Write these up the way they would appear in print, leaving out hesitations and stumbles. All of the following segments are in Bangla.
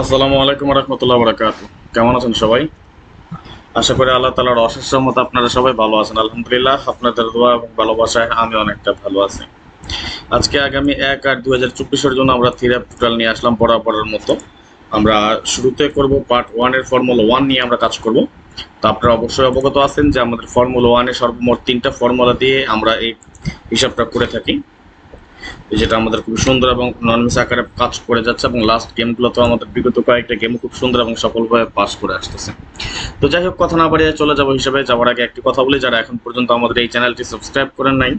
আসসালামু আলাইকুম রহমতুল্লাহ বারাকাতুহু। কেমন আছেন সবাই? আশা করি আল্লাহ তাআলার অশেষ রহমতে আপনারা সবাই ভালো আছেন। আলহামদুলিল্লাহ, আপনাদের দোয়া এবং ভালোবাসায় আমি অনেকটা ভালো আছি। আজকে আগামী ১-৮-২০২৪ এর জন্য আমরা থিরাপ টোটাল নিয়ে আসলাম বরাবরের মতো। আমরা শুরুতে করব পার্ট 1 এর ফর্মুলা 1 নিয়ে আমরা কাজ করব। তো আপনারা অবশ্যই অবগত আছেন যে আমাদের ফর্মুলা 1 এ সর্বমোট ৩টা ফর্মুলা দিয়ে আমরা এই হিসাবটা করে থাকি। যেটা আমাদের খুব সুন্দর এবং নন-মিস আকারে কাজ করে যাচ্ছে এবং লাস্ট গেমগুলোতেও আমাদের বিগত কয়েকটা গেম খুব সুন্দর এবং সফলভাবে পাস করে আসতেছে। তো যাই হোক, কথা না বাড়িয়ে চলে যাবো হিসেবে যাওয়ার আগে একটি কথা বলি, যারা এখন পর্যন্ত আমাদের এই চ্যানেলটি সাবস্ক্রাইব করেন নাই,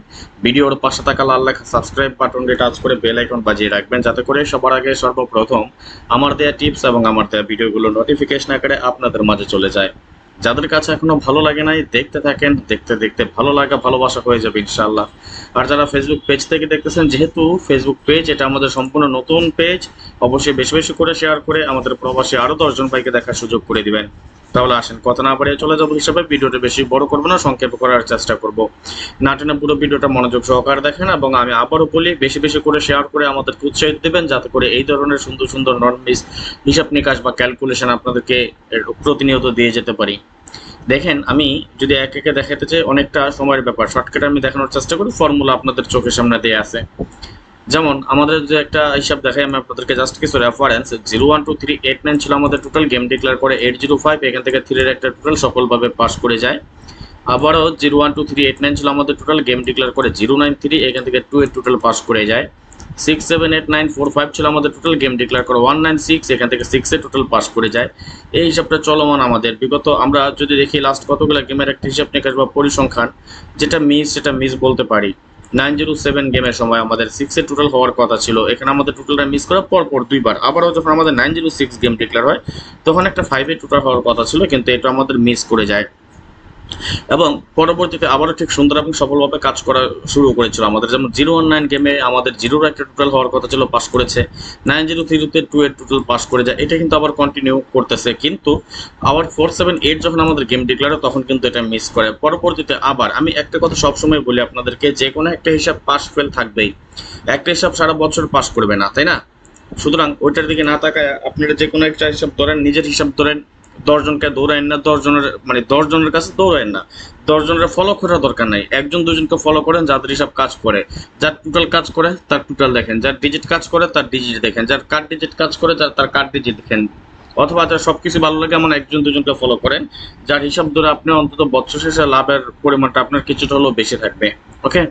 ভিডিওর পাশে থাকা লাল লেখা সাবস্ক্রাইব বাটনটি টাচ করে বেল আইকন বাজিয়ে রাখবেন, যাতে করে সবার আগে সর্বপ্রথম আমার দেয়া টিপস এবং আমার দেয়া ভিডিওগুলো নোটিফিকেশন আকারে আপনাদের মাঝে চলে যায়। যাদের কাছে এখনো ভালো লাগে নাই, দেখতে থাকেন, দেখতে দেখতে ভালো লাগা ভালোবাসা হয়ে যাবে ইনশাআল্লাহ। আর যারা ফেসবুক পেজ থেকে দেখতেছেন, যেহেতু ফেসবুক পেজ এটা আমাদের সম্পূর্ণ নতুন পেজ, অবশ্যই বেশি বেশি করে শেয়ার করে আমাদের প্রবাসী আরো 10 জন ভাইকে দেখার সুযোগ করে দিবেন। তাহলে আসেন কথা না বাড়িয়ে চলে যাবো হিসাবে, ভিডিওটা বেশি বড় করবো না, সংক্ষেপ করার চেষ্টা করব। না টেনে পুরো ভিডিওটা মনোযোগ সহকারে দেখেন এবং আমি আবারও বলি, বেশি বেশি করে শেয়ার করে আমাদেরকে উৎসাহিত দেবেন, যাতে করে এই ধরনের সুন্দর সুন্দর নন মিস হিসাব নিকাশ বা ক্যালকুলেশন আপনাদেরকে প্রতিনিয়ত দিয়ে যেতে পারি। দেখেন, আমি যদি এক একে দেখাতে চাই অনেকটা সময়ের ব্যাপার, শর্টকাটে আমি দেখানোর চেষ্টা করি। ফর্মুলা আপনাদের চোখের সামনে দিয়ে আছে। যেমন আমাদের যে একটা হিসাব দেখাই আমি আপনাদেরকে, জাস্ট কিছু রেফারেন্স। 0-1-2-3-8-9 ছিল আমাদের টোটাল, গেম ডিক্লেয়ার করে 805, এখান থেকে 3-এর একটা টোটাল সফলভাবে পাস করে যায়। আবারও 0-1-2-3-8-9 ছিল আমাদের টোটাল, গেম ডিক্লেয়ার করে 0-9-3, এখান থেকে 2-এর টোটাল পাস করে যায়। 6-7-8-9-4-5 ছিল আমাদের টোটাল, গেম ডিক্লেয়ার করে 1-9-6, এখান থেকে 6-এর টোটাল পাস করে যায়। এই হিসাবটা চলমান আমাদের বিগত। আমরা যদি দেখি লাস্ট কতগুলো গেমের একটা হিসাব নিকাশ বা পরিসংখ্যান, যেটা মিস সেটা মিস বলতে পারি। 907 গেমের সময় আমাদের 6-এর টোটাল হওয়ার কথা ছিল, এখানে আমাদের টোটালটা মিস করার পরপর দুইবার। আবারও যখন আমাদের 906 গেম ডিক্লেয়ার হয়, তখন একটা 5-এর টোটাল হওয়ার কথা ছিল, কিন্তু এটা আমাদের মিস করে যায়। এবং পরবর্তীতে আবারও ঠিক সুন্দর এবং সফলভাবে কাজ করা শুরু করেছিল আমাদের। যেমন 019 গেমে আমাদের 0-এর একটা টোটাল হওয়ার কথা ছিল, পাস করেছে। 903-তে 2-এর টোটাল পাস করে যায়, এটা কিন্তু আবার কন্টিনিউ করতেছে। কিন্তু আবার 478 যখন আমাদের গেম ডিক্লেয়ার, তখন কিন্তু এটা মিস করে। পরবর্তীতে আবার আমি একটা কথা সবসময় বলি আপনাদেরকে, যে কোনো একটা হিসাব পাস ফেল থাকবেই। একটা হিসাব সারা বছর পাস করবে না, তাই না? সুতরাং ওইটার দিকে না তাকায় আপনারা যে কোনো একটা হিসাব ধরেন, নিজের হিসাব ধরেন। 10 জনকে দৌড়াইন না, 10 জনের মানে 10 জনের কাছে দৌড়াইন না। 10 জনের ফলো করার দরকার নাই, 1-2 জনকে ফলো করেন যাদের হিসাব কাজ করে। যার টোটাল কাজ করে তার টোটাল দেখেন, যার ডিজিট কাজ করে তার ডিজিট দেখেন, যার কার্ড ডিজিট কাজ করে তার কার্ড ডিজিট দেখেন। অথবা যার সবকিছু ভালো লাগে এমন 1-2 জনকে ফলো করেন, যার হিসাব ধরে আপনি অন্তত বছর শেষে লাভের পরিমাণটা আপনার কিছুটা হলেও বেশি থাকবে। ওকে,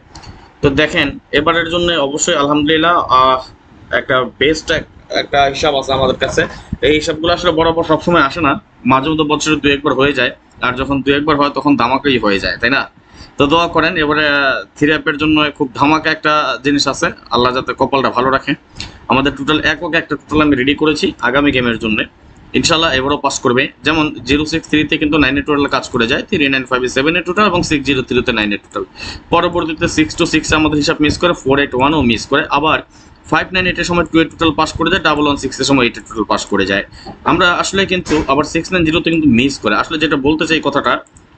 তো দেখেন এবারের জন্য অবশ্যই আলহামদুলিল্লাহ একটা বেস্ট একটা হিসাব আছে আমাদের কাছে। এই হিসাবগুলো আসলে বরাবর সবসময় আসে না, মাঝে মধ্যে বছরে 2-1 বার হয়ে যায়। আর যখন 2-1 বার হয় তখন ধামাকাই হয়ে যায়, তাই না? তো দোয়া করেন এবারে থ্রি অ্যাপের জন্য খুব ধামাকা একটা জিনিস আছে, আল্লাহ যাতে কপালটা ভালো রাখে। আমাদের টোটাল একক একটা টোটাল আমি রেডি করেছি আগামী গেমের জন্য, ইনশাল্লাহ এবারও পাস করবে। যেমন 063-তে কিন্তু 9-এর টোটাল কাজ করে যায়, 395-এ 7-এর টোটাল এবং 603-তে 9-এর টোটাল। পরবর্তীতে 626 আমাদের হিসাব মিস করে, 481-ও মিস করে। আবার 598-এর সময় 2-এর টোটাল পাস করে যায়, 116-এর সময় 8-এর টোটাল পাস করে যায়। আমরা আসলে কিন্তু আবার 690-তে কিন্তু মিস করে। আসলে যেটা বলতে চাই কথাটা,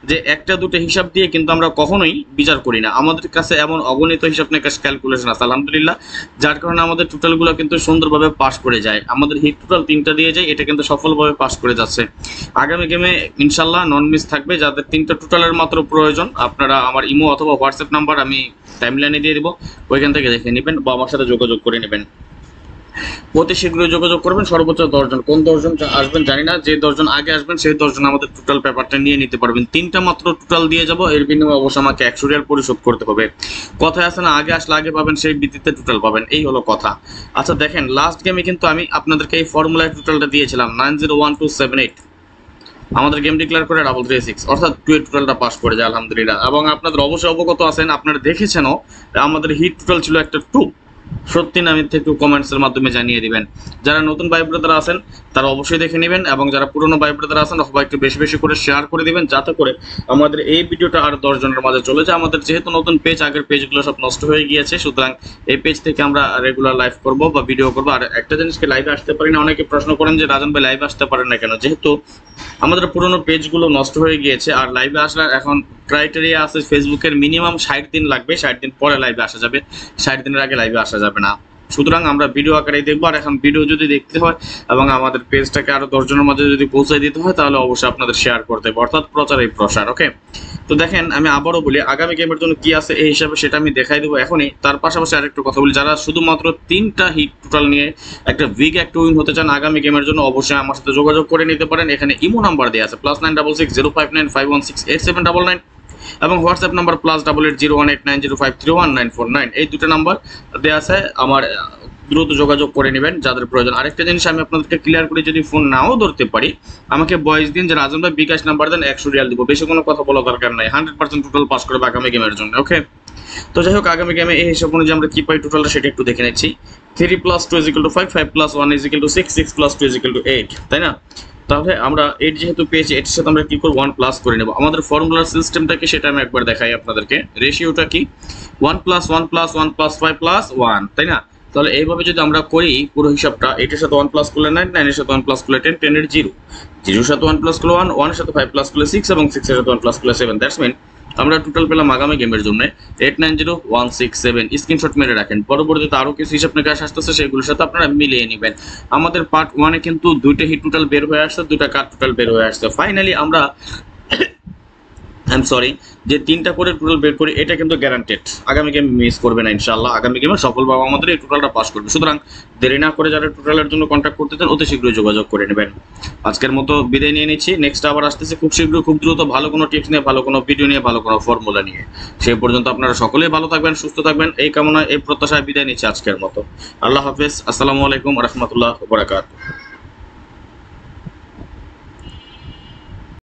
যে একটা দুটো হিসাব দিয়ে কিন্তু আমরা কখনোই বিচার করি না, আমাদের কাছে এমন অগণিত হিসাব নিকাশ ক্যালকুলেশন আছে আলহামদুলিল্লাহ, যার কারণে আমাদের টোটালগুলো কিন্তু সুন্দরভাবে পাস করে যায়। আমাদের হিট টোটাল 3টা দিয়ে যায়, এটা কিন্তু সফলভাবে পাস করে যাচ্ছে। আগামী গেমে ইনশাল্লাহ নন মিস থাকবে। যাদের 3টা টোটালের মাত্র প্রয়োজন, আপনারা আমার ইমো অথবা হোয়াটসঅ্যাপ নাম্বার আমি টাইমলাইনে দিয়ে দিব, ওইখান থেকে দেখে নেবেন বা আমার সাথে যোগাযোগ করে নেবেন। অতি শীঘ্রই যোগাযোগ করবেন। সর্বোচ্চ 10 জন, কোন 10 জন আসবেন জানি না, যে 10 জন আগে আসবেন সেই 10 জন আমাদের টোটাল পেপারটা নিয়ে নিতে পারবেন। 3টা মাত্র টোটাল দিয়ে যাব, এর বিনিময়ে অবশ্য আমাকে 100 রিয়াল পরিশোধ করতে হবে। কথায় আছে না, আগে আসলে আগে পাবেন, সেই ভিত্তিতে টোটাল পাবেন, এই হলো কথা। আচ্ছা দেখেন, লাস্ট গেমে কিন্তু আমি আপনাদেরকে এই ফর্মুলায় টোটালটা দিয়েছিলাম 901278, আমাদের গেম ডিক্লেয়ার করে 336, অর্থাৎ 2-এর টোটালটা পাস করে যায় আলহামদুলিল্লাহ। এবং আপনাদের অবশ্যই অবগত আছেন, আপনারা দেখেছেনও, আমাদের হিট টোটাল ছিল একটা 2। সত্যি না মিথ্যে একটু কমেন্টসের মাধ্যমে জানিয়ে দিবেন। যারা নতুন ভাই ব্রাদার আছেন তারা অবশ্যই দেখে নেবেন, এবং যারা পুরনো ভাই ব্রাদার আছেন সবাই একটু বেশি বেশি করে শেয়ার করে দিবেন, যাতে করে আমাদের এই ভিডিওটা আর 10 জনের মাঝে চলে যায়। আমাদের যেহেতু নতুন পেজ, আগের পেজগুলো সব নষ্ট হয়ে গিয়েছে, সুতরাং এই পেজ থেকে আমরা রেগুলার লাইভ করব বা ভিডিও করব। আর একটা জিনিসকে লাইভে আসতে পারি না, অনেকে প্রশ্ন করেন যে রাজন ভাই লাইভে আসতে পারেন না কেন। যেহেতু আমাদের পুরনো পেজগুলো নষ্ট হয়ে গিয়েছে, আর লাইভে আসার এখন ক্রাইটেরিয়া আছে ফেসবুকের মিনিমাম 60 দিন লাগবে, 60 দিন পরে লাইভে আসা যাবে, 60 দিনের আগে লাইভে আসা যাবে না। সুতরাং আমরা ভিডিও আকারে দেখবো। আর এখন ভিডিও যদি দেখতে হয় এবং আমাদের পেজটাকে আরো 10 জনের মাঝে যদি পৌঁছে দিতে হয় তাহলে অবশ্যই আপনাদের শেয়ার করতে হবে, অর্থাৎ প্রচারের প্রসার। ওকে, তো দেখেন আমি আবারও বলি আগামী গেমের জন্য কি আছে এই হিসাবে সেটা আমি দেখাই দেবো এখনই। তার পাশাপাশি আরেকটু কথা বলি, যারা শুধুমাত্র 3টা হিট টোটাল নিয়ে একটা বিগ একটা উইন হতে চান আগামী গেমের জন্য অবশ্যই আমার সাথে যোগাযোগ করে নিতে পারেন। এখানে ইমো নাম্বার দেওয়া আছে +9660595168799 এবং হোয়াটসঅ্যাপ নাম্বার +880189053194 এই দুটো নাম্বার দেওয়া আছে। আমার দ্রুত যোগাযোগ করে নেবেন যাদের প্রয়োজন। আরেকটা জিনিস আমি আপনাদেরকে ক্লিয়ার করে, যদি ফোন নাও ধরতে পারি আমাকে ভয়েস দিন যে রাজন ভাই বিকাশ নাম্বার দেন 100 রিয়াল দিব, বেশি কোনো কথা বলা দরকার নাই। 100% টোটাল পাস করবে আগামী গেমের জন্য। ওকে, তো যাই হোক আগামী গেমে এই হিসাব অনুযায়ী আমরা কি পাই টোটালটা সেটা একটু দেখে নিচ্ছি। 3 + 2 = 5, 5 + 1 = 6, 6 + 2 = 8, তাই না? তাহলে আমরা 8 যেহেতু পেয়েছি এটার সাথে আমরা কি করব 1 প্লাস করে নেব। আমাদের ফর্মুলার সিস্টেমটা কি সেটা আমি একবার দেখাই আপনাদেরকে। রেশিওটা কি 1 + 1 + 1 + 5 + 1, তাই না? তাহলে এইভাবে যদি আমরা করি পুরো হিসাবটা, এটার সাথে 1 প্লাস করলে 9, 9 এর সাথে 1 প্লাস করলে 10, 10 এর 0, 0 এর সাথে 1 প্লাস করলে 1, 1 এর সাথে 5 প্লাস করলে 6 এবং 6 এর সাথে 1 প্লাস করলে 7। দ্যাটস মিন আমরা টোটাল পেলাম আগামী গেমের জন্য 890167। স্ক্রিনশট মেরে রাখেন, পরবর্তীতে আরো কিছু হিসাব নিকাশ আসতেছে সেগুলোর সাথে আপনারা মিলিয়ে নেবেন। আমাদের পার্ট 1-এ কিন্তু 2টা হিট টোটাল বের হয়ে আসছে, 2টা কাট টোটাল বের হয়ে আসছে। ফাইনালি আমরা যে 3টা করে টোটাল বের করি এটা কিন্তু গ্যারান্টেড আগামী গেম মিস করবে না ইনশাআল্লাহ। আগামী গেমে সফলভাবে আমাদের এই টোটালটা পাস করবে। সুতরাং দেরি না করে যারা টোটালের জন্য কন্ট্যাক্ট করতে চান অতি শীঘ্রই যোগাযোগ করে নেবেন। আজকের মতো বিদায় নিয়ে নিচ্ছি, নেক্সট আবার আসতেছে খুব শীঘ্রই, খুব দ্রুত, ভালো কোনো টিপস নিয়ে, ভালো কোনো ভিডিও নিয়ে, ভালো কোনো ফর্মুলা নিয়ে। সেই পর্যন্ত আপনারা সকলেই ভালো থাকবেন, সুস্থ থাকবেন, এই কামনায় এই প্রত্যাশায় বিদায় নিচ্ছি আজকের মতো। আল্লাহ হাফেজ, আসসালামু আলাইকুম ওয়া রাহমাতুল্লাহি ওয়া বারাকাতুহু।